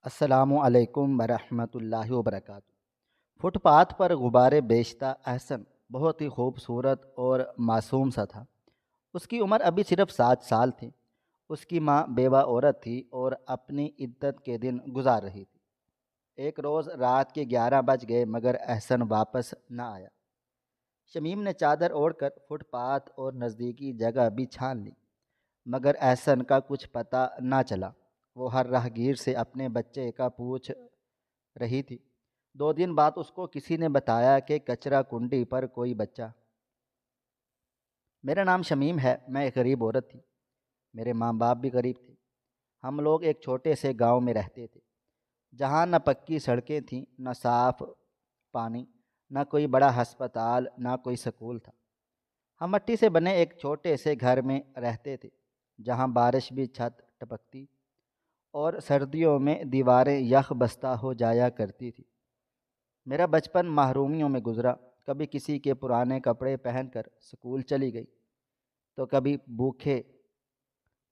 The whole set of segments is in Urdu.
السلام علیکم ورحمۃ اللہ وبرکاتہ۔ فٹ پاتھ پر غبارے بیچتا احسن بہت ہی خوبصورت اور معصوم سا تھا۔ اس کی عمر ابھی صرف 7 سال تھی۔ اس کی ماں بیوہ عورت تھی اور اپنی عدت کے دن گزار رہی تھی۔ ایک روز رات کے 11 بج گئے مگر احسن واپس نہ آیا۔ شمیم نے چادر اوڑھ کر فٹ پاتھ اور نزدیکی جگہ بھی چھان لی مگر احسن کا کچھ پتہ نہ چلا۔ وہ ہر راہگیر سے اپنے بچے کا پوچھ رہی تھی۔ 2 دن بعد اس کو کسی نے بتایا کہ کچرا کنڈی پر کوئی بچہ۔ میرا نام شمیم ہے، میں ایک غریب عورت تھی۔ میرے ماں باپ بھی غریب تھے۔ ہم لوگ ایک چھوٹے سے گاؤں میں رہتے تھے جہاں نہ پکی سڑکیں تھیں، نہ صاف پانی، نہ کوئی بڑا ہسپتال، نہ کوئی سکول تھا۔ ہم مٹی سے بنے ایک چھوٹے سے گھر میں رہتے تھے جہاں بارش بھی چھت ٹپکتی اور سردیوں میں دیواریں یخ بستہ ہو جایا کرتی تھی۔ میرا بچپن محرومیوں میں گزرا۔ کبھی کسی کے پرانے کپڑے پہن کر سکول چلی گئی تو کبھی بھوکے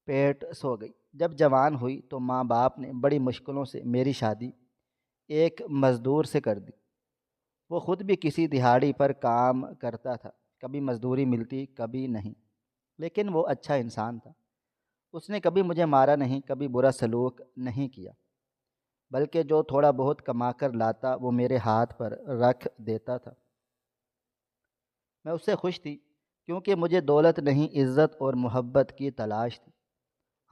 پیٹ سو گئی۔ جب جوان ہوئی تو ماں باپ نے بڑی مشکلوں سے میری شادی ایک مزدور سے کر دی۔ وہ خود بھی کسی دہاڑی پر کام کرتا تھا، کبھی مزدوری ملتی کبھی نہیں، لیکن وہ اچھا انسان تھا۔ اس نے کبھی مجھے مارا نہیں، کبھی برا سلوک نہیں کیا، بلکہ جو تھوڑا بہت کما کر لاتا وہ میرے ہاتھ پر رکھ دیتا تھا۔ میں اس سے خوش تھی کیونکہ مجھے دولت نہیں، عزت اور محبت کی تلاش تھی۔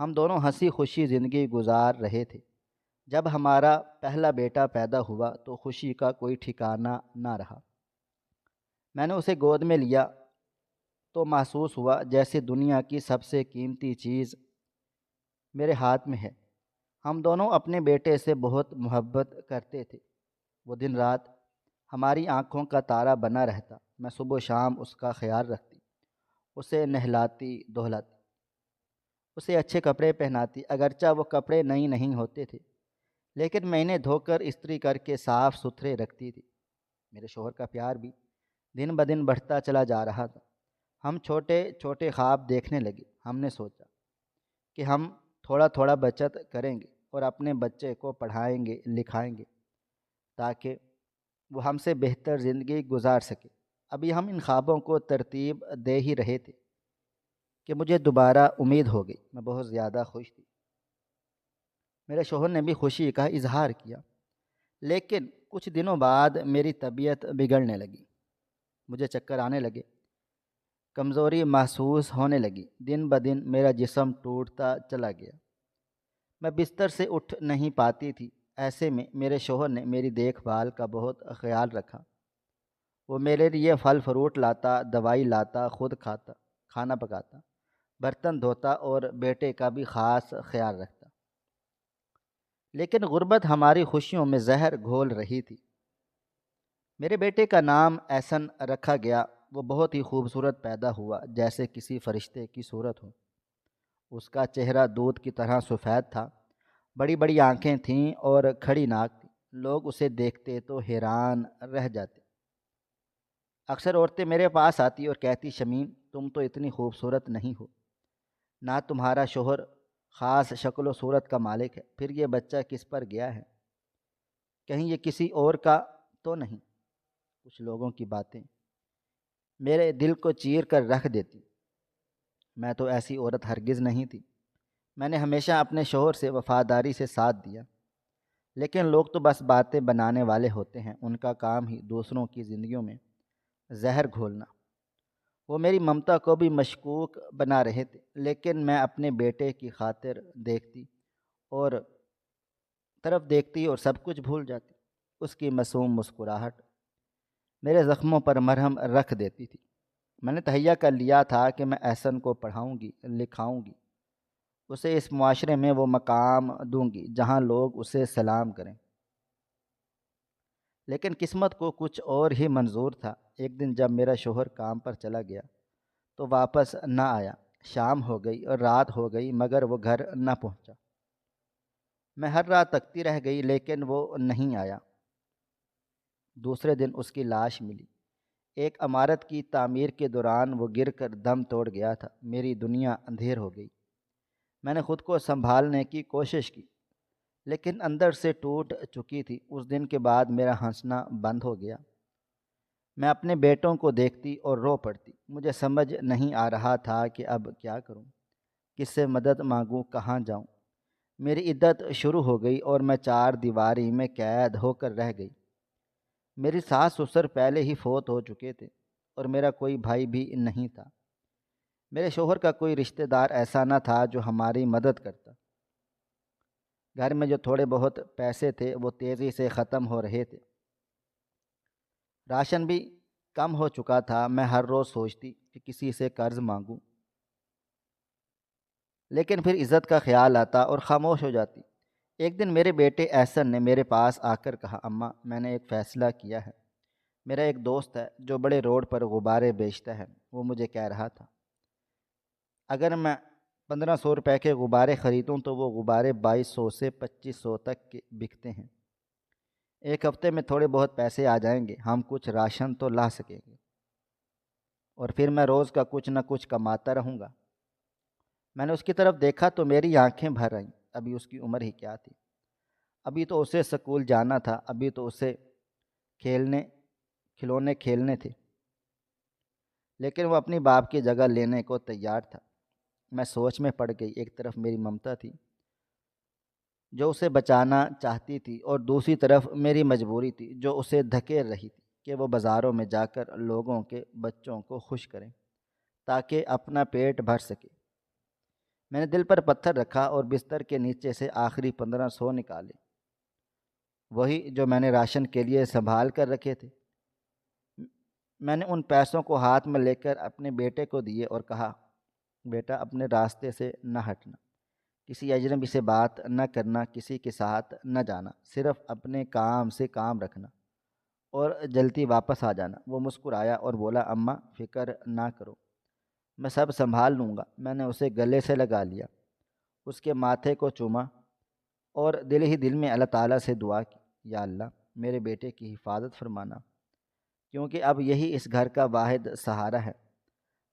ہم دونوں ہنسی خوشی زندگی گزار رہے تھے۔ جب ہمارا پہلا بیٹا پیدا ہوا تو خوشی کا کوئی ٹھکانہ نہ رہا۔ میں نے اسے گود میں لیا تو محسوس ہوا جیسے دنیا کی سب سے قیمتی چیز میرے ہاتھ میں ہے۔ ہم دونوں اپنے بیٹے سے بہت محبت کرتے تھے۔ وہ دن رات ہماری آنکھوں کا تارا بنا رہتا۔ میں صبح و شام اس کا خیال رکھتی، اسے نہلاتی دہلاتی، اسے اچھے کپڑے پہناتی، اگرچہ وہ کپڑے نئی نہیں ہوتے تھے لیکن میں انہیں دھو کر استری کر کے صاف ستھرے رکھتی تھی۔ میرے شوہر کا پیار بھی دن بدن بڑھتا چلا جا رہا تھا۔ ہم چھوٹے چھوٹے خواب دیکھنے لگے۔ ہم نے سوچا کہ ہم تھوڑا تھوڑا بچت کریں گے اور اپنے بچے کو پڑھائیں گے لکھائیں گے تاکہ وہ ہم سے بہتر زندگی گزار سکے۔ ابھی ہم ان خوابوں کو ترتیب دے ہی رہے تھے کہ مجھے دوبارہ امید ہو گئی۔ میں بہت زیادہ خوش تھی۔ میرے شوہر نے بھی خوشی کا اظہار کیا، لیکن کچھ دنوں بعد میری طبیعت بگڑنے لگی۔ مجھے چکر آنے لگے، کمزوری محسوس ہونے لگی۔ دن بدن میرا جسم ٹوٹتا چلا گیا۔ میں بستر سے اٹھ نہیں پاتی تھی۔ ایسے میں میرے شوہر نے میری دیکھ بھال کا بہت خیال رکھا۔ وہ میرے لیے پھل فروٹ لاتا، دوائی لاتا، خود کھاتا، کھانا پکاتا، برتن دھوتا اور بیٹے کا بھی خاص خیال رکھتا۔ لیکن غربت ہماری خوشیوں میں زہر گھول رہی تھی۔ میرے بیٹے کا نام احسن رکھا گیا۔ وہ بہت ہی خوبصورت پیدا ہوا، جیسے کسی فرشتے کی صورت ہو۔ اس کا چہرہ دودھ کی طرح سفید تھا، بڑی بڑی آنکھیں تھیں اور کھڑی ناک تھی۔ لوگ اسے دیکھتے تو حیران رہ جاتے۔ اکثر عورتیں میرے پاس آتی اور کہتی، شمیم تم تو اتنی خوبصورت نہیں ہو، نہ تمہارا شوہر خاص شکل و صورت کا مالک ہے، پھر یہ بچہ کس پر گیا ہے؟ کہیں یہ کسی اور کا تو نہیں؟ کچھ لوگوں کی باتیں میرے دل کو چیر کر رکھ دیتی۔ میں تو ایسی عورت ہرگز نہیں تھی۔ میں نے ہمیشہ اپنے شوہر سے وفاداری سے ساتھ دیا، لیکن لوگ تو بس باتیں بنانے والے ہوتے ہیں۔ ان کا کام ہی دوسروں کی زندگیوں میں زہر گھولنا۔ وہ میری ممتا کو بھی مشکوک بنا رہے تھے، لیکن میں اپنے بیٹے کی خاطر دیکھتی اور سب کچھ بھول جاتی۔ اس کی معصوم مسکراہٹ میرے زخموں پر مرہم رکھ دیتی تھی۔ میں نے تہیہ کر لیا تھا کہ میں احسن کو پڑھاؤں گی، لکھاؤں گی، اسے اس معاشرے میں وہ مقام دوں گی جہاں لوگ اسے سلام کریں۔ لیکن قسمت کو کچھ اور ہی منظور تھا۔ ایک دن جب میرا شوہر کام پر چلا گیا تو واپس نہ آیا۔ شام ہو گئی اور رات ہو گئی مگر وہ گھر نہ پہنچا۔ میں ہر رات تکتی رہ گئی لیکن وہ نہیں آیا۔ دوسرے دن اس کی لاش ملی۔ ایک عمارت کی تعمیر کے دوران وہ گر کر دم توڑ گیا تھا۔ میری دنیا اندھیر ہو گئی۔ میں نے خود کو سنبھالنے کی کوشش کی لیکن اندر سے ٹوٹ چکی تھی۔ اس دن کے بعد میرا ہنسنا بند ہو گیا۔ میں اپنے بیٹوں کو دیکھتی اور رو پڑتی۔ مجھے سمجھ نہیں آ رہا تھا کہ اب کیا کروں، کس سے مدد مانگوں، کہاں جاؤں۔ میری عدت شروع ہو گئی اور میں چار دیواری میں قید ہو کر رہ گئی۔ میری ساس سسر پہلے ہی فوت ہو چکے تھے اور میرا کوئی بھائی بھی نہیں تھا۔ میرے شوہر کا کوئی رشتہ دار ایسا نہ تھا جو ہماری مدد کرتا۔ گھر میں جو تھوڑے بہت پیسے تھے وہ تیزی سے ختم ہو رہے تھے۔ راشن بھی کم ہو چکا تھا۔ میں ہر روز سوچتی کہ کسی سے قرض مانگوں، لیکن پھر عزت کا خیال آتا اور خاموش ہو جاتی۔ ایک دن میرے بیٹے احسن نے میرے پاس آ کر کہا، اماں میں نے ایک فیصلہ کیا ہے۔ میرا ایک دوست ہے جو بڑے روڈ پر غبارے بیچتا ہے، وہ مجھے کہہ رہا تھا اگر میں 1500 روپے کے غبارے خریدوں تو وہ غبارے 2200 سے 2500 تک کے بکتے ہیں۔ ایک ہفتے میں تھوڑے بہت پیسے آ جائیں گے، ہم کچھ راشن تو لا سکیں گے، اور پھر میں روز کا کچھ نہ کچھ کماتا رہوں گا۔ میں نے اس کی طرف دیکھا تو میری آنکھیں بھر آئیں۔ ابھی اس کی عمر ہی کیا تھی، ابھی تو اسے سکول جانا تھا، ابھی تو اسے کھلونے کھیلنے تھے، لیکن وہ اپنی باپ کی جگہ لینے کو تیار تھا۔ میں سوچ میں پڑ گئی۔ ایک طرف میری ممتا تھی جو اسے بچانا چاہتی تھی، اور دوسری طرف میری مجبوری تھی جو اسے دھکیل رہی تھی کہ وہ بازاروں میں جا کر لوگوں کے بچوں کو خوش کریں تاکہ اپنا پیٹ بھر سکے۔ میں نے دل پر پتھر رکھا اور بستر کے نیچے سے آخری 1500 نکالے، وہی جو میں نے راشن کے لیے سنبھال کر رکھے تھے۔ میں نے ان پیسوں کو ہاتھ میں لے کر اپنے بیٹے کو دیے اور کہا، بیٹا اپنے راستے سے نہ ہٹنا، کسی اجنبی سے بات نہ کرنا، کسی کے ساتھ نہ جانا، صرف اپنے کام سے کام رکھنا اور جلدی واپس آ جانا۔ وہ مسکرایا اور بولا، اماں فکر نہ کرو، میں سب سنبھال لوں گا۔ میں نے اسے گلے سے لگا لیا، اس کے ماتھے کو چوما اور دل ہی دل میں اللہ تعالیٰ سے دعا کی، یا اللہ میرے بیٹے کی حفاظت فرمانا، کیونکہ اب یہی اس گھر کا واحد سہارا ہے،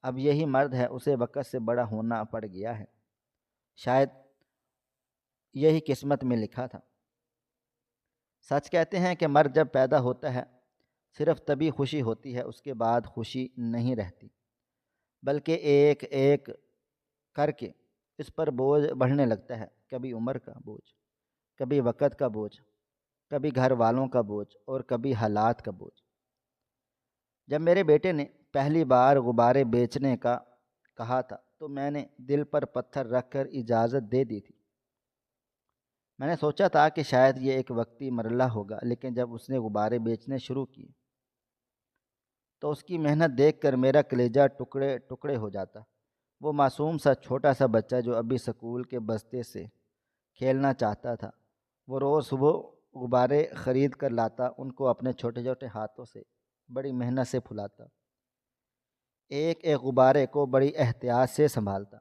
اب یہی مرد ہے، اسے وقت سے بڑا ہونا پڑ گیا ہے، شاید یہی قسمت میں لکھا تھا۔ سچ کہتے ہیں کہ مرد جب پیدا ہوتا ہے صرف تبھی خوشی ہوتی ہے، اس کے بعد خوشی نہیں رہتی، بلکہ ایک ایک کر کے اس پر بوجھ بڑھنے لگتا ہے، کبھی عمر کا بوجھ، کبھی وقت کا بوجھ، کبھی گھر والوں کا بوجھ اور کبھی حالات کا بوجھ۔ جب میرے بیٹے نے پہلی بار غبارے بیچنے کا کہا تھا تو میں نے دل پر پتھر رکھ کر اجازت دے دی تھی۔ میں نے سوچا تھا کہ شاید یہ ایک وقتی مرحلہ ہوگا، لیکن جب اس نے غبارے بیچنے شروع کیے تو اس کی محنت دیکھ کر میرا کلیجہ ٹکڑے ٹکڑے ہو جاتا۔ وہ معصوم سا چھوٹا سا بچہ جو ابھی سکول کے بستے سے کھیلنا چاہتا تھا، وہ روز صبح غبارے خرید کر لاتا، ان کو اپنے چھوٹے چھوٹے ہاتھوں سے بڑی محنت سے پھلاتا، ایک ایک غبارے کو بڑی احتیاط سے سنبھالتا۔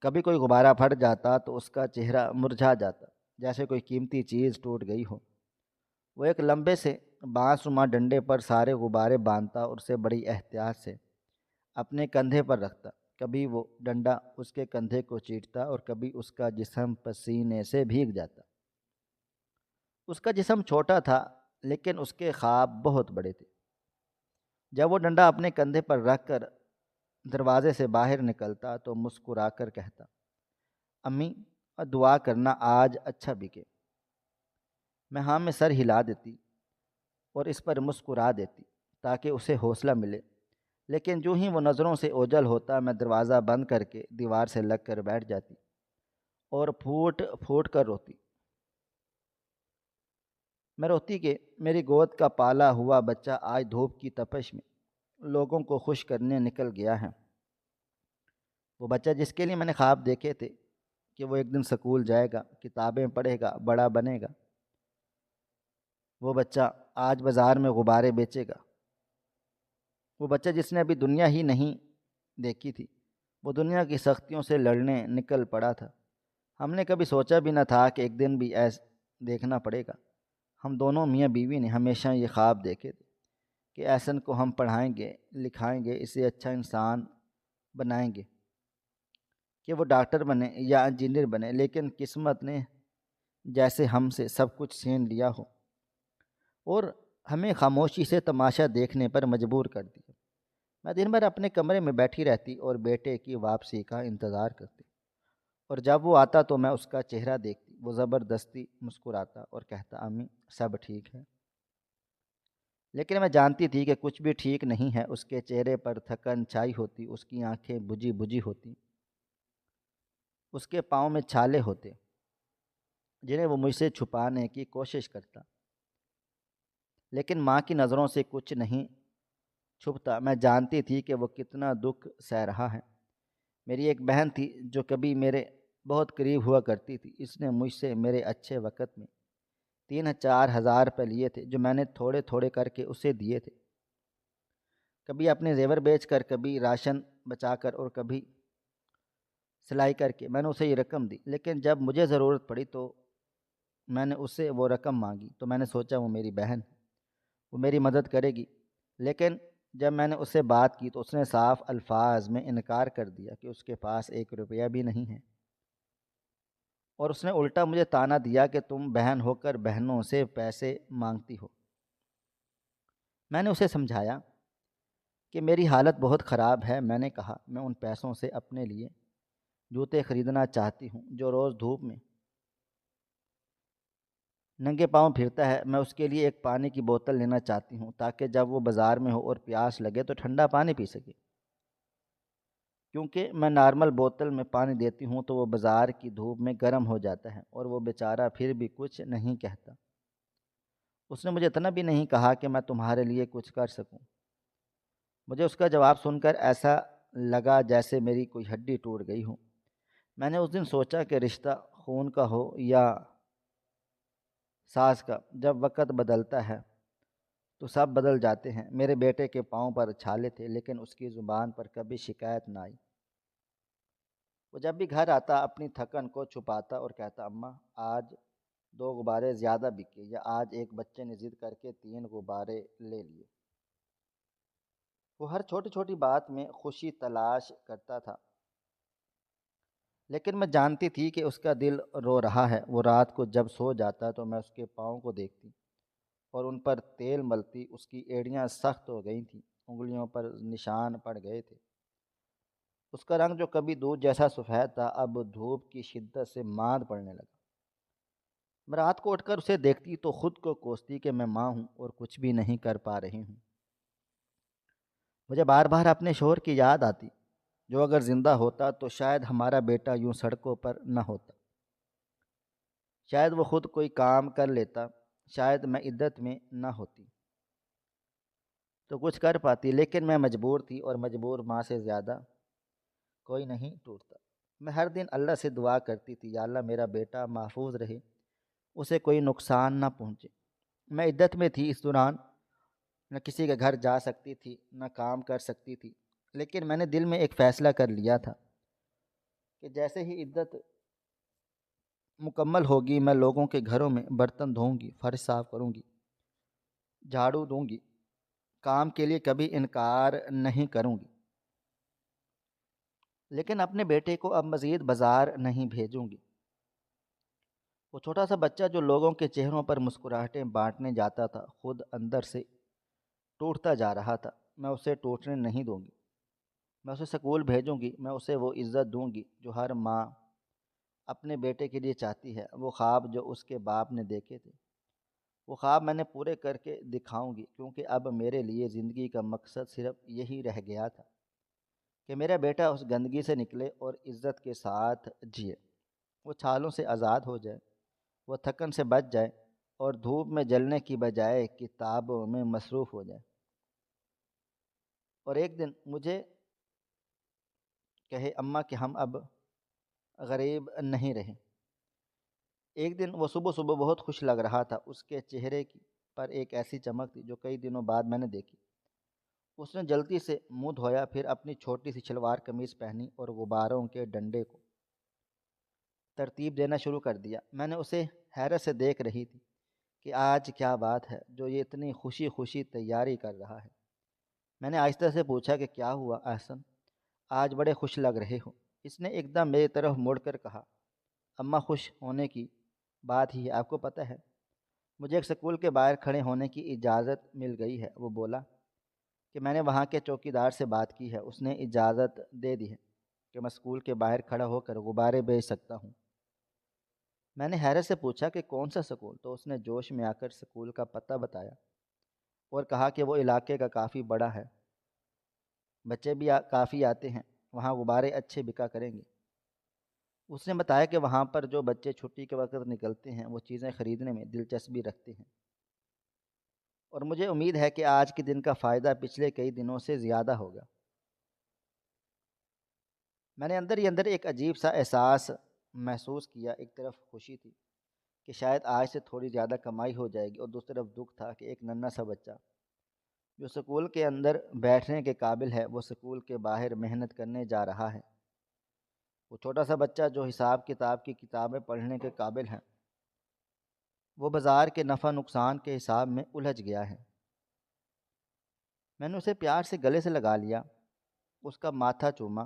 کبھی کوئی غبارہ پھٹ جاتا تو اس کا چہرہ مرجھا جاتا، جیسے کوئی قیمتی چیز ٹوٹ گئی ہو۔ وہ ایک لمبے سے بانس نما ڈنڈے پر سارے غبارے باندھتا اور اسے بڑی احتیاط سے اپنے کندھے پر رکھتا۔ کبھی وہ ڈنڈا اس کے کندھے کو چیرتا اور کبھی اس کا جسم پسینے سے بھیگ جاتا۔ اس کا جسم چھوٹا تھا لیکن اس کے خواب بہت بڑے تھے۔ جب وہ ڈنڈا اپنے کندھے پر رکھ کر دروازے سے باہر نکلتا تو مسکرا کر کہتا، امی دعا کرنا آج اچھا بکے۔ میں ہاں میں سر ہلا دیتی اور اس پر مسکرا دیتی تاکہ اسے حوصلہ ملے، لیکن جو ہی وہ نظروں سے اوجھل ہوتا میں دروازہ بند کر کے دیوار سے لگ کر بیٹھ جاتی اور پھوٹ پھوٹ کر روتی۔ میں روتی کہ میری گود کا پالا ہوا بچہ آج دھوپ کی تپش میں لوگوں کو خوش کرنے نکل گیا ہے۔ وہ بچہ جس کے لیے میں نے خواب دیکھے تھے کہ وہ ایک دن سکول جائے گا، کتابیں پڑھے گا، بڑا بنے گا، وہ بچہ آج بازار میں غبارے بیچے گا۔ وہ بچہ جس نے ابھی دنیا ہی نہیں دیکھی تھی، وہ دنیا کی سختیوں سے لڑنے نکل پڑا تھا۔ ہم نے کبھی سوچا بھی نہ تھا کہ ایک دن بھی ایسا دیکھنا پڑے گا۔ ہم دونوں میاں بیوی نے ہمیشہ یہ خواب دیکھے تھے کہ احسن کو ہم پڑھائیں گے، لکھائیں گے، اسے اچھا انسان بنائیں گے کہ وہ ڈاکٹر بنے یا انجینئر بنے، لیکن قسمت نے جیسے ہم سے سب کچھ چھین لیا ہو اور ہمیں خاموشی سے تماشا دیکھنے پر مجبور کر دیا۔ میں دن بھر اپنے کمرے میں بیٹھی رہتی اور بیٹے کی واپسی کا انتظار کرتی، اور جب وہ آتا تو میں اس کا چہرہ دیکھتی، وہ زبردستی مسکراتا اور کہتا امی سب ٹھیک ہے۔ لیکن میں جانتی تھی کہ کچھ بھی ٹھیک نہیں ہے، اس کے چہرے پر تھکن چھائی ہوتی، اس کی آنکھیں بجھی بجھی ہوتی، اس کے پاؤں میں چھالے ہوتے جنہیں وہ مجھ سے چھپانے کی کوشش کرتا، لیکن ماں کی نظروں سے کچھ نہیں چھپتا۔ میں جانتی تھی کہ وہ کتنا دکھ سہ رہا ہے۔ میری ایک بہن تھی جو کبھی میرے بہت قریب ہوا کرتی تھی، اس نے مجھ سے میرے اچھے وقت میں 3-4 ہزار روپے لیے تھے جو میں نے تھوڑے تھوڑے کر کے اسے دیے تھے، کبھی اپنے زیور بیچ کر، کبھی راشن بچا کر، اور کبھی سلائی کر کے میں نے اسے یہ رقم دی۔ لیکن جب مجھے ضرورت پڑی تو میں نے اس سے وہ رقم مانگی تو میں نے سوچا وہ میری بہن ہے، وہ میری مدد کرے گی۔ لیکن جب میں نے اس سے بات کی تو اس نے صاف الفاظ میں انکار کر دیا کہ اس کے پاس 1 روپیہ بھی نہیں ہے، اور اس نے الٹا مجھے طعنہ دیا کہ تم بہن ہو کر بہنوں سے پیسے مانگتی ہو۔ میں نے اسے سمجھایا کہ میری حالت بہت خراب ہے۔ میں نے کہا میں ان پیسوں سے اپنے لیے جوتے خریدنا چاہتی ہوں جو روز دھوپ میں ننگے پاؤں پھرتا ہے۔ میں اس کے لیے ایک پانی کی بوتل لینا چاہتی ہوں تاکہ جب وہ بازار میں ہو اور پیاس لگے تو ٹھنڈا پانی پی سکے، کیونکہ میں نارمل بوتل میں پانی دیتی ہوں تو وہ بازار کی دھوپ میں گرم ہو جاتا ہے، اور وہ بیچارہ پھر بھی کچھ نہیں کہتا۔ اس نے مجھے اتنا بھی نہیں کہا کہ میں تمہارے لیے کچھ کر سکوں۔ مجھے اس کا جواب سن کر ایسا لگا جیسے میری کوئی ہڈی ٹوٹ گئی ہو۔ میں نے اس دن سوچا کہ رشتہ خون کا ہو یا ساس کا، جب وقت بدلتا ہے تو سب بدل جاتے ہیں۔ میرے بیٹے کے پاؤں پر چھالے تھے لیکن اس کی زبان پر کبھی شکایت نہ آئی۔ وہ جب بھی گھر آتا اپنی تھکن کو چھپاتا اور کہتا اماں آج 2 غبارے زیادہ بکے، یا آج ایک بچے نے ضد کر کے 3 غبارے لے لیے۔ وہ ہر چھوٹی چھوٹی بات میں خوشی تلاش کرتا تھا، لیکن میں جانتی تھی کہ اس کا دل رو رہا ہے۔ وہ رات کو جب سو جاتا تو میں اس کے پاؤں کو دیکھتی اور ان پر تیل ملتی۔ اس کی ایڑیاں سخت ہو گئی تھیں، انگلیوں پر نشان پڑ گئے تھے۔ اس کا رنگ جو کبھی دودھ جیسا سفید تھا اب دھوپ کی شدت سے ماند پڑنے لگا۔ میں رات کو اٹھ کر اسے دیکھتی تو خود کو کوستی کہ میں ماں ہوں اور کچھ بھی نہیں کر پا رہی ہوں۔ مجھے بار بار اپنے شوہر کی یاد آتی جو اگر زندہ ہوتا تو شاید ہمارا بیٹا یوں سڑکوں پر نہ ہوتا، شاید وہ خود کوئی کام کر لیتا، شاید میں عدت میں نہ ہوتی تو کچھ کر پاتی۔ لیکن میں مجبور تھی، اور مجبور ماں سے زیادہ کوئی نہیں ٹوٹتا۔ میں ہر دن اللہ سے دعا کرتی تھی یا اللہ میرا بیٹا محفوظ رہے، اسے کوئی نقصان نہ پہنچے۔ میں عدت میں تھی، اس دوران نہ کسی کے گھر جا سکتی تھی نہ کام کر سکتی تھی، لیکن میں نے دل میں ایک فیصلہ کر لیا تھا کہ جیسے ہی عدت مکمل ہوگی میں لوگوں کے گھروں میں برتن دھوؤں گی، فرش صاف کروں گی، جھاڑو دوں گی، کام کے لیے کبھی انکار نہیں کروں گی۔ لیکن اپنے بیٹے کو اب مزید بازار نہیں بھیجوں گی۔ وہ چھوٹا سا بچہ جو لوگوں کے چہروں پر مسکراہٹیں بانٹنے جاتا تھا خود اندر سے ٹوٹتا جا رہا تھا۔ میں اسے ٹوٹنے نہیں دوں گی، میں اسے سکول بھیجوں گی، میں اسے وہ عزت دوں گی جو ہر ماں اپنے بیٹے کے لیے چاہتی ہے۔ وہ خواب جو اس کے باپ نے دیکھے تھے وہ خواب میں نے پورے کر کے دکھاؤں گی، کیونکہ اب میرے لیے زندگی کا مقصد صرف یہی رہ گیا تھا کہ میرا بیٹا اس گندگی سے نکلے اور عزت کے ساتھ جیے، وہ چھالوں سے آزاد ہو جائے، وہ تھکن سے بچ جائے، اور دھوپ میں جلنے کی بجائے کتابوں میں مصروف ہو جائے۔ اور ایک دن مجھے کہے اماں کہ ہم اب غریب نہیں رہے۔ ایک دن وہ صبح صبح بہت خوش لگ رہا تھا، اس کے چہرے پر ایک ایسی چمک تھی جو کئی دنوں بعد میں نے دیکھی۔ اس نے جلدی سے منہ دھویا، پھر اپنی چھوٹی سی شلوار قمیض پہنی اور غباروں کے ڈنڈے کو ترتیب دینا شروع کر دیا۔ میں نے اسے حیرت سے دیکھ رہی تھی کہ آج کیا بات ہے جو یہ اتنی خوشی خوشی تیاری کر رہا ہے۔ میں نے آہستہ سے پوچھا کہ کیا ہوا احسن، آج بڑے خوش لگ رہے ہو۔ اس نے ایک دم میری طرف مڑ کر کہا اماں خوش ہونے کی بات ہی ہے، آپ کو پتہ ہے مجھے ایک سکول کے باہر کھڑے ہونے کی اجازت مل گئی ہے۔ وہ بولا کہ میں نے وہاں کے چوکیدار سے بات کی ہے، اس نے اجازت دے دی ہے کہ میں اسکول کے باہر کھڑا ہو کر غبارے بیچ سکتا ہوں۔ میں نے حیرت سے پوچھا کہ کون سا سکول؟ تو اس نے جوش میں آ کر سکول کا پتہ بتایا اور کہا کہ وہ علاقے کا کافی بڑا ہے، بچے بھی کافی آتے ہیں، وہاں غبارے اچھے بکا کریں گے۔ اس نے بتایا کہ وہاں پر جو بچے چھٹی کے وقت نکلتے ہیں وہ چیزیں خریدنے میں دلچسپی رکھتے ہیں، اور مجھے امید ہے کہ آج کے دن کا فائدہ پچھلے کئی دنوں سے زیادہ ہوگا۔ میں نے اندر ہی اندر ایک عجیب سا احساس محسوس کیا۔ ایک طرف خوشی تھی کہ شاید آج سے تھوڑی زیادہ کمائی ہو جائے گی، اور دوسری طرف دکھ تھا کہ ایک ننھا سا بچہ جو سکول کے اندر بیٹھنے کے قابل ہے وہ سکول کے باہر محنت کرنے جا رہا ہے۔ وہ چھوٹا سا بچہ جو حساب کتاب کی کتابیں پڑھنے کے قابل ہے، وہ بازار کے نفع نقصان کے حساب میں الجھ گیا ہے۔ میں نے اسے پیار سے گلے سے لگا لیا، اس کا ماتھا چوما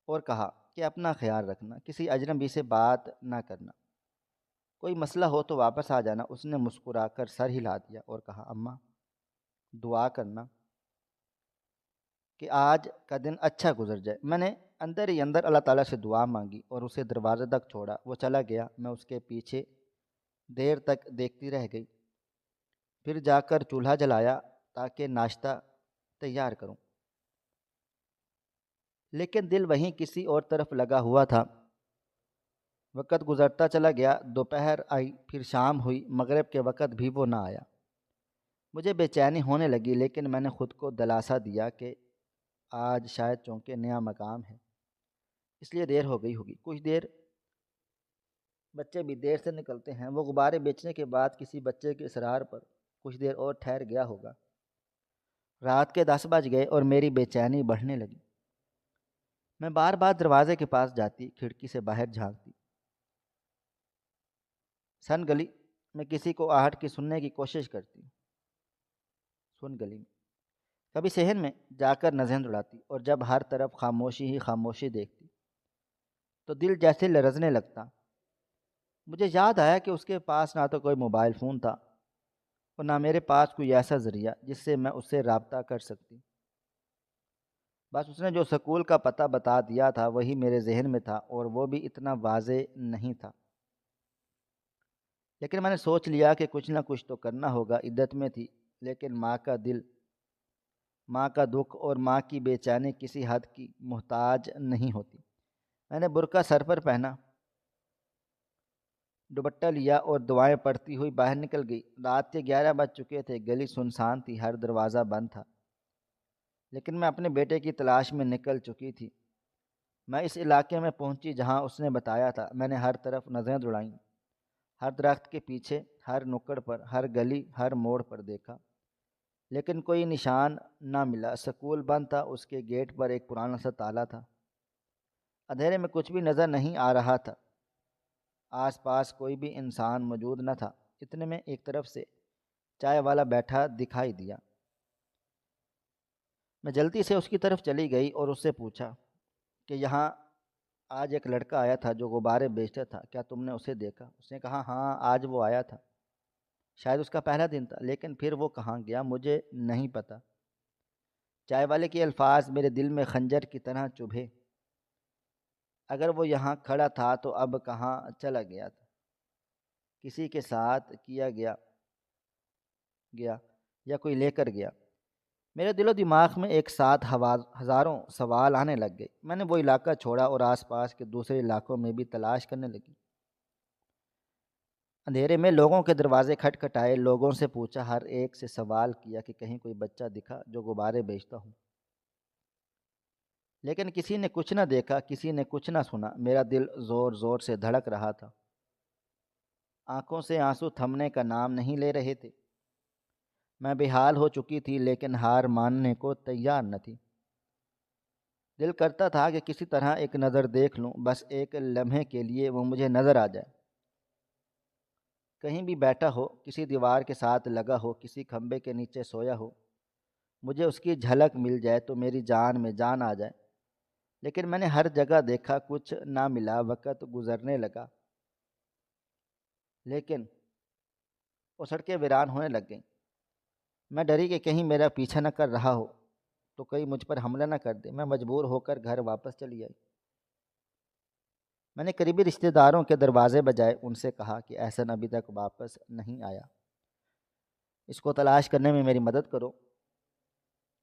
اور کہا کہ اپنا خیال رکھنا، کسی اجنبی سے بات نہ کرنا، کوئی مسئلہ ہو تو واپس آ جانا۔ اس نے مسکرا کر سر ہلا دیا اور کہا، اماں دعا کرنا کہ آج کا دن اچھا گزر جائے۔ میں نے اندر ہی اندر اللہ تعالیٰ سے دعا مانگی اور اسے دروازے تک چھوڑا۔ وہ چلا گیا، میں اس کے پیچھے دیر تک دیکھتی رہ گئی، پھر جا کر چولہا جلایا تاکہ ناشتہ تیار کروں، لیکن دل وہیں کسی اور طرف لگا ہوا تھا۔ وقت گزرتا چلا گیا، دوپہر آئی، پھر شام ہوئی، مغرب کے وقت بھی وہ نہ آیا۔ مجھے بے چینی ہونے لگی، لیکن میں نے خود کو دلاسا دیا کہ آج شاید چونکہ نیا مقام ہے اس لیے دیر ہو گئی ہوگی۔ کچھ دیر بچے بھی دیر سے نکلتے ہیں۔ وہ غبارے بیچنے کے بعد کسی بچے کے اصرار پر کچھ دیر اور ٹھہر گیا ہوگا۔ رات کے 10 بج گئے اور میری بے چینی بڑھنے لگی۔ میں بار بار دروازے کے پاس جاتی، کھڑکی سے باہر جھانکتی، سن گلی میں کسی کو آہٹ کی سننے کی کوشش کرتی، سن گلی میں کبھی صحن میں جا کر نظریں دوڑاتی، اور جب ہر طرف خاموشی ہی خاموشی دیکھتی تو دل جیسے لرزنے لگتا۔ مجھے یاد آیا کہ اس کے پاس نہ تو کوئی موبائل فون تھا اور نہ میرے پاس کوئی ایسا ذریعہ جس سے میں اس سے رابطہ کر سکتی۔ بس اس نے جو سکول کا پتہ بتا دیا تھا وہی میرے ذہن میں تھا، اور وہ بھی اتنا واضح نہیں تھا، لیکن میں نے سوچ لیا کہ کچھ نہ کچھ تو کرنا ہوگا۔ عدت میں تھی، لیکن ماں کا دل، ماں کا دکھ اور ماں کی بے چینی کسی حد کی محتاج نہیں ہوتی۔ میں نے برقع سر پر پہنا، دوپٹہ لیا اور دعائیں پڑھتی ہوئی باہر نکل گئی۔ رات کے 11 بج چکے تھے، گلی سنسان تھی، ہر دروازہ بند تھا، لیکن میں اپنے بیٹے کی تلاش میں نکل چکی تھی۔ میں اس علاقے میں پہنچی جہاں اس نے بتایا تھا۔ میں نے ہر طرف نظریں دوڑائیں، ہر درخت کے پیچھے، ہر نکڑ پر، ہر گلی، ہر موڑ پر دیکھا، لیکن کوئی نشان نہ ملا۔ سکول بند تھا، اس کے گیٹ پر ایک پرانا سا تالا تھا۔ اندھیرے میں کچھ بھی نظر نہیں آ رہا تھا، آس پاس کوئی بھی انسان موجود نہ تھا۔ اتنے میں ایک طرف سے چائے والا بیٹھا دکھائی دیا۔ میں جلدی سے اس کی طرف چلی گئی اور اس سے پوچھا کہ یہاں آج ایک لڑکا آیا تھا جو غبارے بیچتا تھا، کیا تم نے اسے دیکھا؟ اس نے کہا، ہاں آج وہ آیا تھا، شاید اس کا پہلا دن تھا، لیکن پھر وہ کہاں گیا مجھے نہیں پتا۔ چائے والے کے الفاظ میرے دل میں خنجر کی طرح چبھے۔ اگر وہ یہاں کھڑا تھا تو اب کہاں چلا گیا تھا؟ کسی کے ساتھ کیا گیا یا کوئی لے کر گیا؟ میرے دل و دماغ میں ایک ساتھ ہزاروں سوال آنے لگ گئے۔ میں نے وہ علاقہ چھوڑا اور آس پاس کے دوسرے علاقوں میں بھی تلاش کرنے لگی۔ اندھیرے میں لوگوں کے دروازے کھٹکھٹائے، لوگوں سے پوچھا، ہر ایک سے سوال کیا کہ کہیں کوئی بچہ دکھا جو غبارے بیچتا ہوں، لیکن کسی نے کچھ نہ دیکھا، کسی نے کچھ نہ سنا۔ میرا دل زور زور سے دھڑک رہا تھا، آنکھوں سے آنسو تھمنے کا نام نہیں لے رہے تھے۔ میں بے حال ہو چکی تھی، لیکن ہار ماننے کو تیار نہ تھی۔ دل کرتا تھا کہ کسی طرح ایک نظر دیکھ لوں، بس ایک لمحے کے لیے وہ مجھے نظر آ جائے، کہیں بھی بیٹھا ہو، کسی دیوار کے ساتھ لگا ہو، کسی کھمبے کے نیچے سویا ہو، مجھے اس کی جھلک مل جائے تو میری جان میں جان آ جائے۔ لیکن میں نے ہر جگہ دیکھا، کچھ نہ ملا۔ وقت گزرنے لگا، لیکن وہ سڑکیں ویران ہونے لگ گئیں۔ میں ڈری کہ کہیں میرا پیچھا نہ کر رہا ہو تو کہیں مجھ پر حملہ نہ کر دے۔ میں مجبور ہو کر گھر واپس چلی آئی۔ میں نے قریبی رشتہ داروں کے دروازے بجائے ان سے کہا کہ احسن ابھی تک واپس نہیں آیا، اس کو تلاش کرنے میں میری مدد کرو۔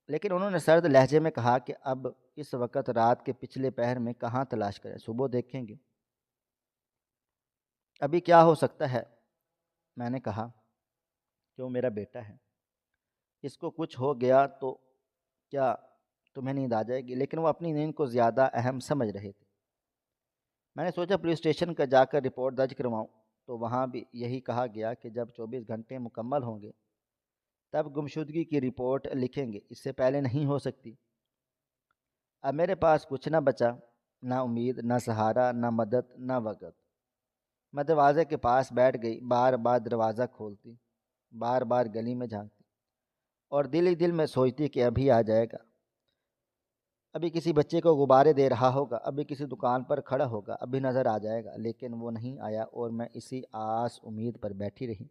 لیکن انہوں نے سرد لہجے میں کہا کہ اب اس وقت رات کے پچھلے پہر میں کہاں تلاش کریں، صبح دیکھیں گے، ابھی کیا ہو سکتا ہے۔ میں نے کہا کہ وہ میرا بیٹا ہے، اس کو کچھ ہو گیا تو کیا تمہیں نیند آ جائے گی؟ لیکن وہ اپنی نیند کو زیادہ اہم سمجھ رہے تھے۔ میں نے سوچا پولیس اسٹیشن کا جا کر رپورٹ درج کرواؤں، تو وہاں بھی یہی کہا گیا کہ جب 24 گھنٹے مکمل ہوں گے تب گمشدگی کی رپورٹ لکھیں گے، اس سے پہلے نہیں ہو سکتی۔ اب میرے پاس کچھ نہ بچا، نہ امید، نہ سہارا، نہ مدد، نہ وقت۔ میں دروازے کے پاس بیٹھ گئی، بار بار دروازہ کھولتی، بار بار گلی میں جھانکتی اور دل ہی دل میں سوچتی کہ ابھی آ جائے گا، ابھی کسی بچے کو غبارے دے رہا ہوگا، ابھی کسی دکان پر کھڑا ہوگا، ابھی نظر آ جائے گا۔ لیکن وہ نہیں آیا اور میں اسی آس امید پر بیٹھی رہی،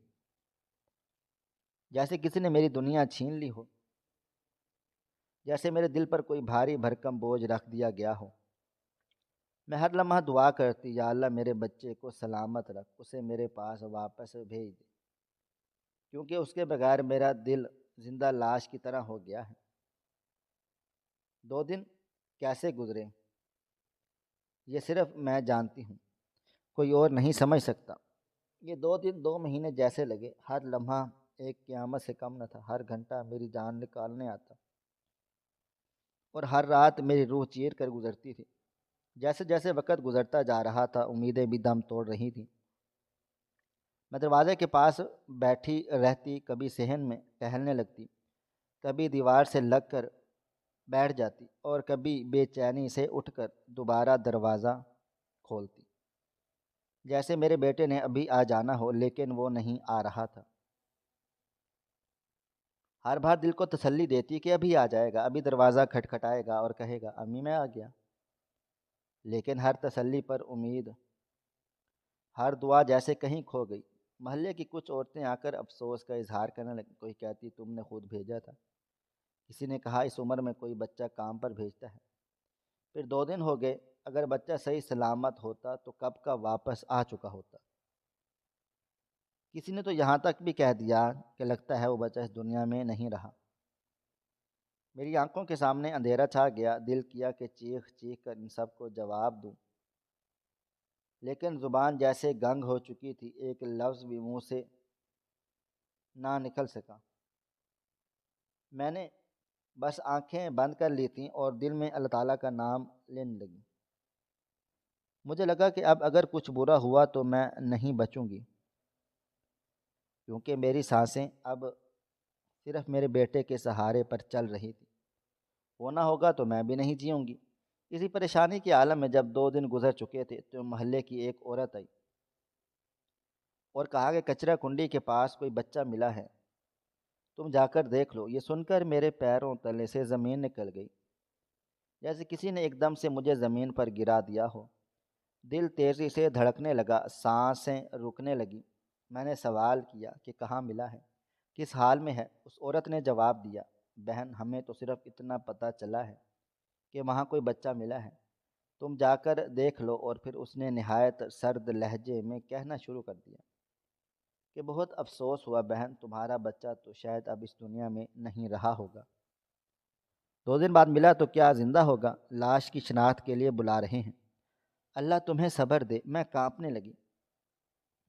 جیسے کسی نے میری دنیا چھین لی ہو، جیسے میرے دل پر کوئی بھاری بھرکم بوجھ رکھ دیا گیا ہو۔ میں ہر لمحہ دعا کرتی، یا اللہ میرے بچے کو سلامت رکھ، اسے میرے پاس واپس بھیج دے، کیونکہ اس کے بغیر میرا دل زندہ لاش کی طرح ہو گیا ہے۔ 2 دن کیسے گزرے یہ صرف میں جانتی ہوں، کوئی اور نہیں سمجھ سکتا۔ یہ 2 دن 2 مہینے جیسے لگے، ہر لمحہ ایک قیامت سے کم نہ تھا، ہر گھنٹہ میری جان نکالنے آتا اور ہر رات میری روح چیر کر گزرتی تھی۔ جیسے جیسے وقت گزرتا جا رہا تھا امیدیں بھی دم توڑ رہی تھیں۔ میں دروازے کے پاس بیٹھی رہتی، کبھی صحن میں ٹہلنے لگتی، کبھی دیوار سے لگ کر بیٹھ جاتی اور کبھی بے چینی سے اٹھ کر دوبارہ دروازہ کھولتی، جیسے میرے بیٹے نے ابھی آ جانا ہو، لیکن وہ نہیں آ رہا تھا۔ ہر بار دل کو تسلی دیتی کہ ابھی آ جائے گا، ابھی دروازہ کھٹکھٹائے گا اور کہے گا امی میں آ گیا۔ لیکن ہر تسلی پر امید، ہر دعا جیسے کہیں کھو گئی۔ محلے کی کچھ عورتیں آ کر افسوس کا اظہار کرنے لگیں، کوئی کہتی تم نے خود بھیجا تھا، کسی نے کہا اس عمر میں کوئی بچہ کام پر بھیجتا ہے۔ پھر 2 دن ہو گئے، اگر بچہ صحیح سلامت ہوتا تو کب کا واپس آ چکا ہوتا۔ کسی نے تو یہاں تک بھی کہہ دیا کہ لگتا ہے وہ بچہ اس دنیا میں نہیں رہا۔ میری آنکھوں کے سامنے اندھیرا چھا گیا، دل کیا کہ چیخ چیخ کر ان سب کو جواب دوں، لیکن زبان جیسے گنگ ہو چکی تھی، ایک لفظ بھی منہ سے نہ نکل سکا۔ میں نے بس آنکھیں بند کر لی تھیں اور دل میں اللہ تعالیٰ کا نام لینے لگی۔ مجھے لگا کہ اب اگر کچھ برا ہوا تو میں نہیں بچوں گی، کیونکہ میری سانسیں اب صرف میرے بیٹے کے سہارے پر چل رہی تھی۔ وہ نہ ہوگا تو میں بھی نہیں جیوں گی۔ اسی پریشانی کے عالم میں جب 2 دن گزر چکے تھے تو محلے کی ایک عورت آئی اور کہا کہ کچرا کنڈی کے پاس کوئی بچہ ملا ہے، تم جا کر دیکھ لو۔ یہ سن کر میرے پیروں تلے سے زمین نکل گئی، جیسے کسی نے ایک دم سے مجھے زمین پر گرا دیا ہو۔ دل تیزی سے دھڑکنے لگا، سانسیں رکنے لگی۔ میں نے سوال کیا کہ کہاں ملا ہے، کس حال میں ہے؟ اس عورت نے جواب دیا، بہن ہمیں تو صرف اتنا پتہ چلا ہے کہ وہاں کوئی بچہ ملا ہے، تم جا کر دیکھ لو۔ اور پھر اس نے نہایت سرد لہجے میں کہنا شروع کر دیا کہ بہت افسوس ہوا بہن، تمہارا بچہ تو شاید اب اس دنیا میں نہیں رہا ہوگا۔ 2 دن بعد ملا تو کیا زندہ ہوگا؟ لاش کی شناخت کے لیے بلا رہے ہیں۔ اللہ تمہیں صبر دے۔ میں کانپنے لگی،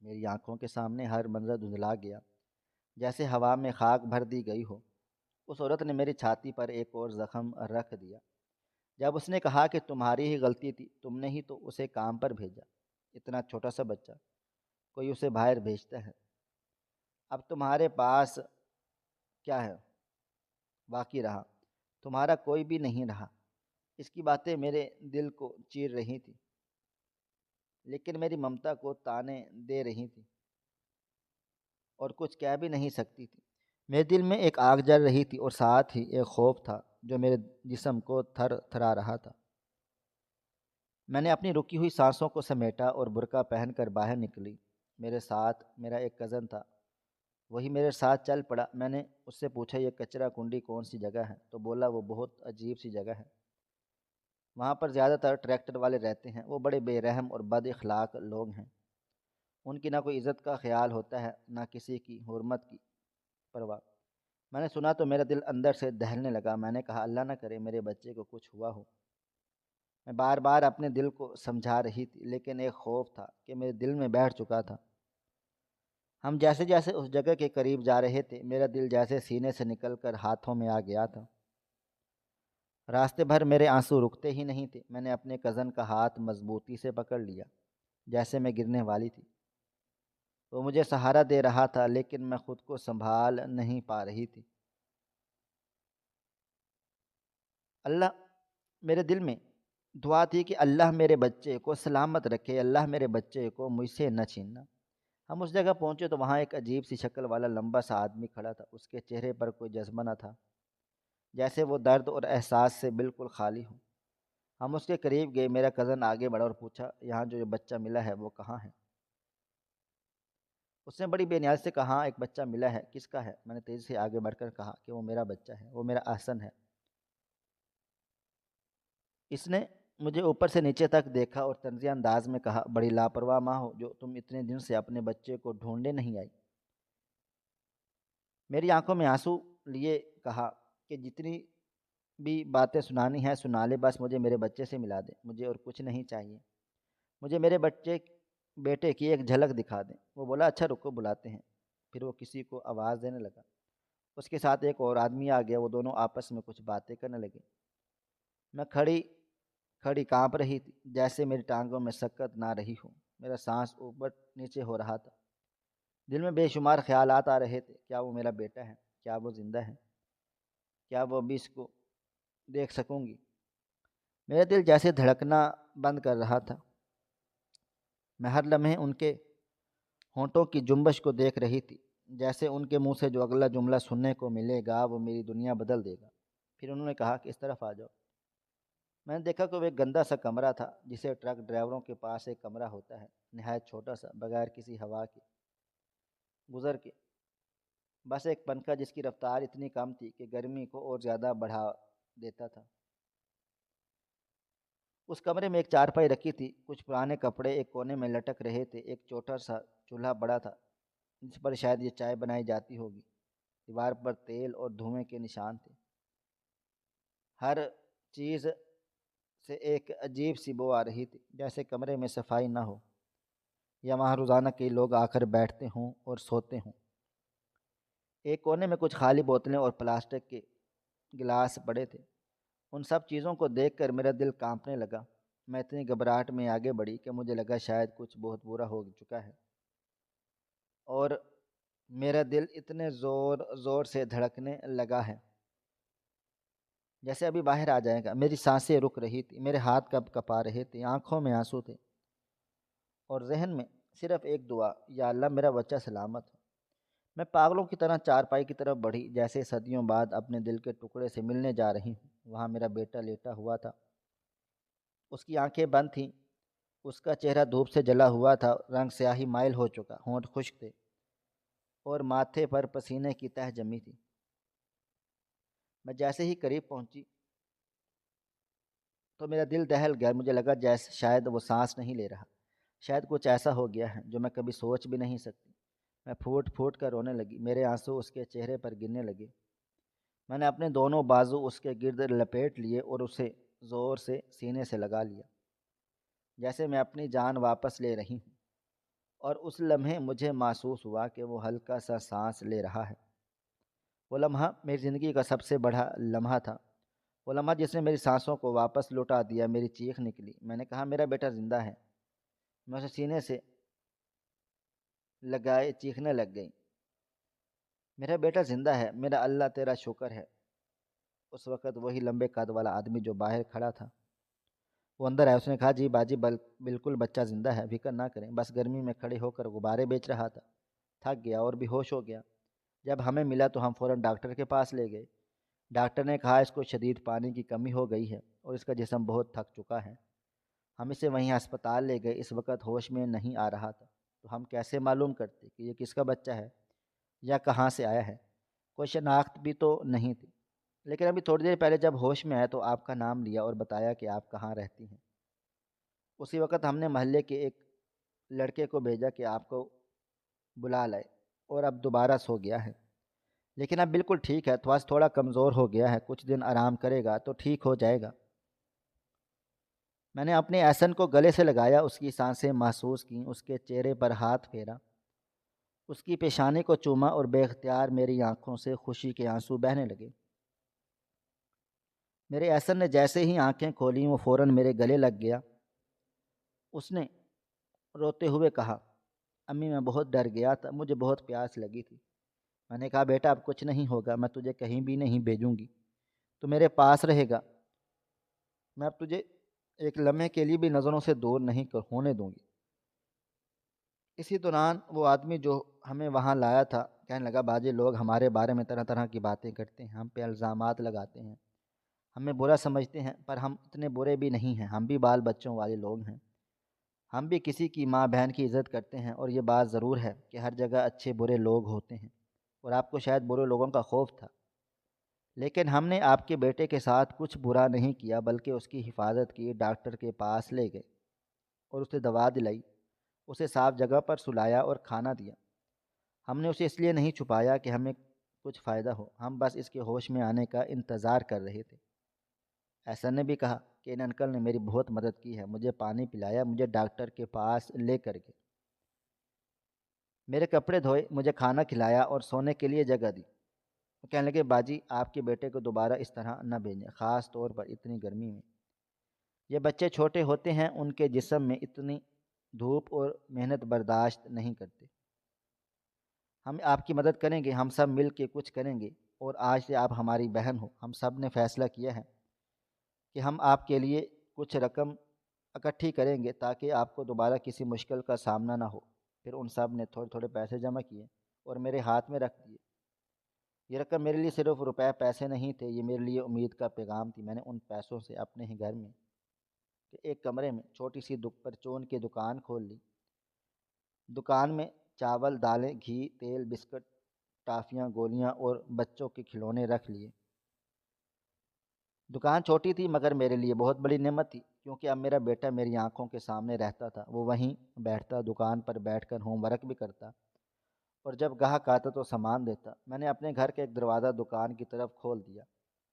میری آنکھوں کے سامنے ہر منظر دھندلا گیا، جیسے ہوا میں خاک بھر دی گئی ہو۔ اس عورت نے میری چھاتی پر ایک اور زخم رکھ دیا جب اس نے کہا کہ تمہاری ہی غلطی تھی، تم نے ہی تو اسے کام پر بھیجا، اتنا چھوٹا سا بچہ، کوئی اسے باہر بھیجتا ہے؟ اب تمہارے پاس کیا ہے باقی رہا؟ تمہارا کوئی بھی نہیں رہا۔ اس کی باتیں میرے دل کو چیر رہی تھی، لیکن میری ممتا کو تانے دے رہی تھی اور کچھ کہہ بھی نہیں سکتی تھی۔ میرے دل میں ایک آگ جل رہی تھی اور ساتھ ہی ایک خوف تھا جو میرے جسم کو تھر تھرا رہا تھا۔ میں نے اپنی رکی ہوئی سانسوں کو سمیٹا اور برقع پہن کر باہر نکلی۔ میرے ساتھ میرا ایک کزن تھا، وہی میرے ساتھ چل پڑا۔ میں نے اس سے پوچھا یہ کچرا کنڈی کون سی جگہ ہے؟ تو بولا وہ بہت عجیب سی جگہ ہے، وہاں پر زیادہ تر ٹریکٹر والے رہتے ہیں، وہ بڑے بے رحم اور بد اخلاق لوگ ہیں، ان کی نہ کوئی عزت کا خیال ہوتا ہے نہ کسی کی حرمت کی پرواہ۔ میں نے سنا تو میرا دل اندر سے دہلنے لگا۔ میں نے کہا اللہ نہ کرے میرے بچے کو کچھ ہوا ہو۔ میں بار بار اپنے دل کو سمجھا رہی تھی، لیکن ایک خوف تھا کہ میرے دل میں بیٹھ چکا تھا۔ ہم جیسے جیسے اس جگہ کے قریب جا رہے تھے، میرا دل جیسے سینے سے نکل کر ہاتھوں میں آ گیا تھا۔ راستے بھر میرے آنسو رکتے ہی نہیں تھے۔ میں نے اپنے کزن کا ہاتھ مضبوطی سے پکڑ لیا، جیسے میں گرنے والی تھی۔ وہ مجھے سہارا دے رہا تھا، لیکن میں خود کو سنبھال نہیں پا رہی تھی۔ اللہ میرے دل میں دعا تھی کہ اللہ میرے بچے کو سلامت رکھے، اللہ میرے بچے کو مجھ سے نہ چھیننا۔ ہم اس جگہ پہنچے تو وہاں ایک عجیب سی شکل والا لمبا سا آدمی کھڑا تھا۔ اس کے چہرے پر کوئی جذبہ نہ تھا، جیسے وہ درد اور احساس سے بالکل خالی ہو۔ ہم اس کے قریب گئے، میرا کزن آگے بڑھا اور پوچھا یہاں جو یہ بچہ ملا ہے وہ کہاں ہے؟ اس نے بڑی بے نیاز سے کہا ایک بچہ ملا ہے، کس کا ہے؟ میں نے تیزی سے آگے بڑھ کر کہا کہ وہ میرا بچہ ہے، وہ میرا احسن ہے۔ اس نے مجھے اوپر سے نیچے تک دیکھا اور طنزیہ انداز میں کہا بڑی لاپرواہ ماں ہو جو تم اتنے دن سے اپنے بچے کو ڈھونڈنے نہیں آئی۔ میری آنکھوں میں آنسو لیے کہا کہ جتنی بھی باتیں سنانی ہے سنا لے، بس مجھے میرے بچے سے ملا دے، مجھے اور کچھ نہیں چاہیے، مجھے میرے بیٹے کی ایک جھلک دکھا دیں۔ وہ بولا اچھا رکو بلاتے ہیں۔ پھر وہ کسی کو آواز دینے لگا، اس کے ساتھ ایک اور آدمی آ گیا، وہ دونوں آپس میں کچھ باتیں کرنے لگے۔ میں کھڑی کھڑی کانپ رہی تھی، جیسے میری ٹانگوں میں سکت نہ رہی ہو، میرا سانس اوپر نیچے ہو رہا تھا، دل میں بے شمار خیالات آ رہے تھے۔ کیا وہ میرا بیٹا ہے؟ کیا وہ زندہ ہے؟ کیا وہ ابھی اس کو دیکھ سکوں گی؟ میرا دل جیسے دھڑکنا بند کر رہا تھا۔ میں ہر لمحے ان کے ہونٹوں کی جنبش کو دیکھ رہی تھی، جیسے ان کے منہ سے جو اگلا جملہ سننے کو ملے گا وہ میری دنیا بدل دے گا۔ پھر انہوں نے کہا کہ اس طرف آ جاؤ۔ میں نے دیکھا کہ وہ ایک گندا سا کمرہ تھا، جسے ٹرک ڈرائیوروں کے پاس ایک کمرہ ہوتا ہے، نہایت چھوٹا سا، بغیر کسی ہوا کے گزر کے، بس ایک پنکھا جس کی رفتار اتنی کم تھی کہ گرمی کو اور زیادہ بڑھا دیتا تھا۔ اس کمرے میں ایک چارپائی رکھی تھی، کچھ پرانے کپڑے ایک کونے میں لٹک رہے تھے، ایک چھوٹا سا چولہا بڑا تھا جس پر شاید یہ چائے بنائی جاتی ہوگی، دیوار پر تیل اور دھوئیں کے نشان تھے، ہر چیز سے ایک عجیب سی بو آ رہی تھی، جیسے کمرے میں صفائی نہ ہو یا وہاں روزانہ کئی لوگ آ کر بیٹھتے ہوں اور سوتے ہوں۔ ایک کونے میں کچھ خالی بوتلیں اور پلاسٹک کے گلاس پڑے تھے۔ ان سب چیزوں کو دیکھ کر میرا دل کانپنے لگا۔ میں اتنی گھبراہٹ میں آگے بڑھی کہ مجھے لگا شاید کچھ بہت برا ہو چکا ہے، اور میرا دل اتنے زور زور سے دھڑکنے لگا ہے جیسے ابھی باہر آ جائے گا۔ میری سانسیں رک رہی تھی، میرے ہاتھ کب کپا رہے تھے، آنکھوں میں آنسو تھے، اور ذہن میں صرف ایک دعا، یا اللہ میرا بچہ سلامت ہو۔ میں پاگلوں کی طرح چارپائی کی طرف بڑھی، جیسے صدیوں بعد اپنے دل کے ٹکڑے سے ملنے جا رہی ہوں۔ وہاں میرا بیٹا لیٹا ہوا تھا، اس کی آنکھیں بند تھیں، اس کا چہرہ دھوپ سے جلا ہوا تھا، رنگ سیاہی مائل ہو چکا، ہونٹ خشک تھے اور ماتھے پر پسینے کی تہ جمی تھی۔ میں جیسے ہی قریب پہنچی تو میرا دل دہل گیا، مجھے لگا جیسے شاید وہ سانس نہیں لے رہا، شاید کچھ ایسا ہو گیا ہے جو میں کبھی سوچ بھی نہیں سکتی۔ میں پھوٹ پھوٹ کر رونے لگی، میرے آنسو اس کے چہرے پر گرنے لگے۔ میں نے اپنے دونوں بازو اس کے گرد لپیٹ لیے اور اسے زور سے سینے سے لگا لیا، جیسے میں اپنی جان واپس لے رہی ہوں، اور اس لمحے مجھے محسوس ہوا کہ وہ ہلکا سا سانس لے رہا ہے۔ وہ لمحہ میری زندگی کا سب سے بڑا لمحہ تھا، وہ لمحہ جس نے میری سانسوں کو واپس لوٹا دیا۔ میری چیخ نکلی، میں نے کہا میرا بیٹا زندہ ہے۔ میں اسے سینے سے لگائے چیخنے لگ گئی، میرا بیٹا زندہ ہے، میرا اللہ تیرا شکر ہے۔ اس وقت وہی لمبے قد والا آدمی جو باہر کھڑا تھا وہ اندر آیا، اس نے کہا جی باجی بالکل بچہ زندہ ہے، فکر نہ کریں، بس گرمی میں کھڑے ہو کر غبارے بیچ رہا تھا، تھک گیا اور بے ہوش ہو گیا۔ جب ہمیں ملا تو ہم فوراً ڈاکٹر کے پاس لے گئے۔ ڈاکٹر نے کہا اس کو شدید پانی کی کمی ہو گئی ہے اور اس کا جسم بہت تھک چکا ہے۔ ہم اسے وہیں ہسپتال لے گئے، اس وقت ہوش میں نہیں آ رہا تھا۔ تو ہم کیسے معلوم کرتے کہ یہ کس کا بچہ ہے یا کہاں سے آیا ہے؟ کوئی شناخت بھی تو نہیں تھی۔ لیکن ابھی تھوڑی دیر پہلے جب ہوش میں آیا تو آپ کا نام لیا اور بتایا کہ آپ کہاں رہتی ہیں۔ اسی وقت ہم نے محلے کے ایک لڑکے کو بھیجا کہ آپ کو بلا لائے، اور اب دوبارہ سو گیا ہے۔ لیکن اب بالکل ٹھیک ہے، تھوڑا کمزور ہو گیا ہے، کچھ دن آرام کرے گا تو ٹھیک ہو جائے گا۔ میں نے اپنے احسن کو گلے سے لگایا، اس کی سانسیں محسوس کیں، اس کے چہرے پر ہاتھ پھیرا، اس کی پیشانی کو چوما، اور بے اختیار میری آنکھوں سے خوشی کے آنسو بہنے لگے۔ میرے احسن نے جیسے ہی آنکھیں کھولیں وہ فوراً میرے گلے لگ گیا۔ اس نے روتے ہوئے کہا، امی میں بہت ڈر گیا تھا، مجھے بہت پیاس لگی تھی۔ میں نے کہا، بیٹا اب کچھ نہیں ہوگا، میں تجھے کہیں بھی نہیں بھیجوں گی، تو میرے پاس رہے گا، میں اب تجھے ایک لمحے کے لیے بھی نظروں سے دور نہیں ہونے دوں گی۔ اسی دوران وہ آدمی جو ہمیں وہاں لایا تھا کہنے لگا، باجی لوگ ہمارے بارے میں طرح طرح کی باتیں کرتے ہیں، ہم پہ الزامات لگاتے ہیں، ہمیں برا سمجھتے ہیں، پر ہم اتنے برے بھی نہیں ہیں، ہم بھی بال بچوں والے لوگ ہیں، ہم بھی کسی کی ماں بہن کی عزت کرتے ہیں، اور یہ بات ضرور ہے کہ ہر جگہ اچھے برے لوگ ہوتے ہیں، اور آپ کو شاید برے لوگوں کا خوف تھا، لیکن ہم نے آپ کے بیٹے کے ساتھ کچھ برا نہیں کیا، بلکہ اس کی حفاظت کی، ڈاکٹر کے پاس لے گئے اور اسے دوا دلائی، اسے صاف جگہ پر سلایا اور کھانا دیا۔ ہم نے اسے اس لیے نہیں چھپایا کہ ہمیں کچھ فائدہ ہو، ہم بس اس کے ہوش میں آنے کا انتظار کر رہے تھے۔ احسن نے بھی کہا کہ ان انکل نے میری بہت مدد کی ہے، مجھے پانی پلایا، مجھے ڈاکٹر کے پاس لے کر گئے، میرے کپڑے دھوئے، مجھے کھانا کھلایا اور سونے کے لیے جگہ دی۔ وہ کہنے لگے، باجی آپ کے بیٹے کو دوبارہ اس طرح نہ بھیجیں، خاص طور پر اتنی گرمی میں۔ یہ بچے چھوٹے ہوتے ہیں، ان کے جسم میں اتنی دھوپ اور محنت برداشت نہیں کرتے۔ ہم آپ کی مدد کریں گے، ہم سب مل کے کچھ کریں گے، اور آج سے آپ ہماری بہن ہو۔ ہم سب نے فیصلہ کیا ہے کہ ہم آپ کے لیے کچھ رقم اکٹھی کریں گے تاکہ آپ کو دوبارہ کسی مشکل کا سامنا نہ ہو۔ پھر ان سب نے تھوڑے تھوڑے پیسے جمع کیے اور میرے ہاتھ میں رکھ دیے۔ یہ رقم میرے لیے صرف روپے پیسے نہیں تھے، یہ میرے لیے امید کا پیغام تھی۔ میں نے ان پیسوں سے اپنے ہی گھر میں ایک کمرے میں چھوٹی سی پرچون کی دکان کھول لی۔ دکان میں چاول، دالیں، گھی، تیل، بسکٹ، ٹافیاں، گولیاں اور بچوں کے کھلونے رکھ لیے۔ دکان چھوٹی تھی مگر میرے لیے بہت بڑی نعمت تھی، کیونکہ اب میرا بیٹا میری آنکھوں کے سامنے رہتا تھا، وہ وہیں بیٹھتا، دکان پر بیٹھ کر ہوم ورک بھی کرتا، اور جب گاہک آتا تو سامان دیتا۔ میں نے اپنے گھر کا ایک دروازہ دکان کی طرف کھول دیا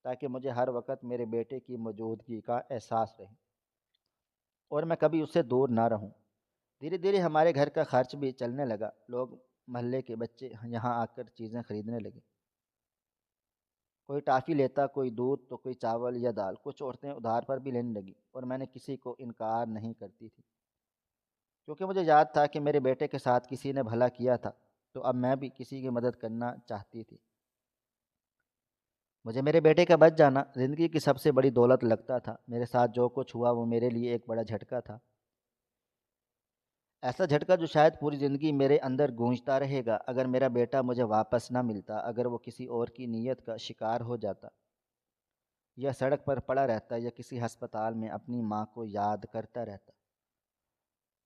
تاکہ مجھے ہر وقت میرے بیٹے کی موجودگی کا احساس رہے اور میں کبھی اس سے دور نہ رہوں۔ دھیرے دھیرے ہمارے گھر کا خرچ بھی چلنے لگا، لوگ محلے کے بچے یہاں آ کر چیزیں خریدنے لگے، کوئی ٹافی لیتا، کوئی دودھ تو کوئی چاول یا دال، کچھ عورتیں ادھار پر بھی لینے لگی، اور میں نے کسی کو انکار نہیں کرتی تھی، کیونکہ مجھے یاد تھا کہ میرے بیٹے کے ساتھ کسی نے بھلا کیا تھا، تو اب میں بھی کسی کی مدد کرنا چاہتی تھی۔ مجھے میرے بیٹے کا بچ جانا زندگی کی سب سے بڑی دولت لگتا تھا۔ میرے ساتھ جو کچھ ہوا وہ میرے لیے ایک بڑا جھٹکا تھا، ایسا جھٹکا جو شاید پوری زندگی میرے اندر گونجتا رہے گا۔ اگر میرا بیٹا مجھے واپس نہ ملتا، اگر وہ کسی اور کی نیت کا شکار ہو جاتا، یا سڑک پر پڑا رہتا، یا کسی ہسپتال میں اپنی ماں کو یاد کرتا رہتا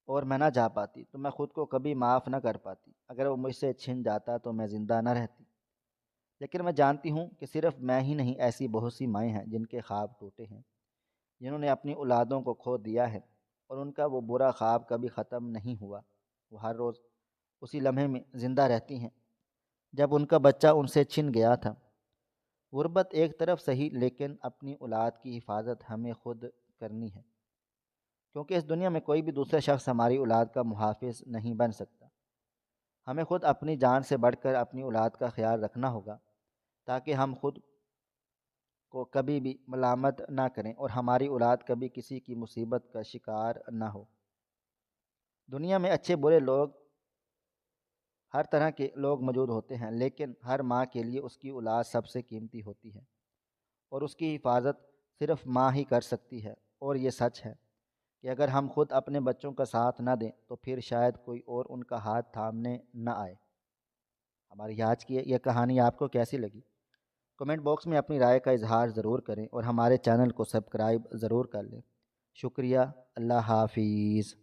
اور میں نہ جا پاتی، تو میں خود کو کبھی معاف نہ کر پاتی۔ اگر وہ مجھ سے چھن جاتا تو میں زندہ نہ رہتی۔ لیکن میں جانتی ہوں کہ صرف میں ہی نہیں، ایسی بہت سی مائیں ہیں جن کے خواب ٹوٹے ہیں، جنہوں نے اپنی اولادوں کو کھو دیا ہے، اور ان کا وہ برا خواب کبھی ختم نہیں ہوا۔ وہ ہر روز اسی لمحے میں زندہ رہتی ہیں جب ان کا بچہ ان سے چھن گیا تھا۔ غربت ایک طرف صحیح، لیکن اپنی اولاد کی حفاظت ہمیں خود کرنی ہے، کیونکہ اس دنیا میں کوئی بھی دوسرا شخص ہماری اولاد کا محافظ نہیں بن سکتا۔ ہمیں خود اپنی جان سے بڑھ کر اپنی اولاد کا خیال رکھنا ہوگا، تاکہ ہم خود کو کبھی بھی ملامت نہ کریں اور ہماری اولاد کبھی کسی کی مصیبت کا شکار نہ ہو۔ دنیا میں اچھے برے لوگ، ہر طرح کے لوگ موجود ہوتے ہیں، لیکن ہر ماں کے لیے اس کی اولاد سب سے قیمتی ہوتی ہے، اور اس کی حفاظت صرف ماں ہی کر سکتی ہے۔ اور یہ سچ ہے کہ اگر ہم خود اپنے بچوں کا ساتھ نہ دیں تو پھر شاید کوئی اور ان کا ہاتھ تھامنے نہ آئے۔ ہماری آج کی یہ کہانی آپ کو کیسی لگی؟ کمنٹ باکس میں اپنی رائے کا اظہار ضرور کریں، اور ہمارے چینل کو سبسکرائب ضرور کر لیں۔ شکریہ، اللہ حافظ۔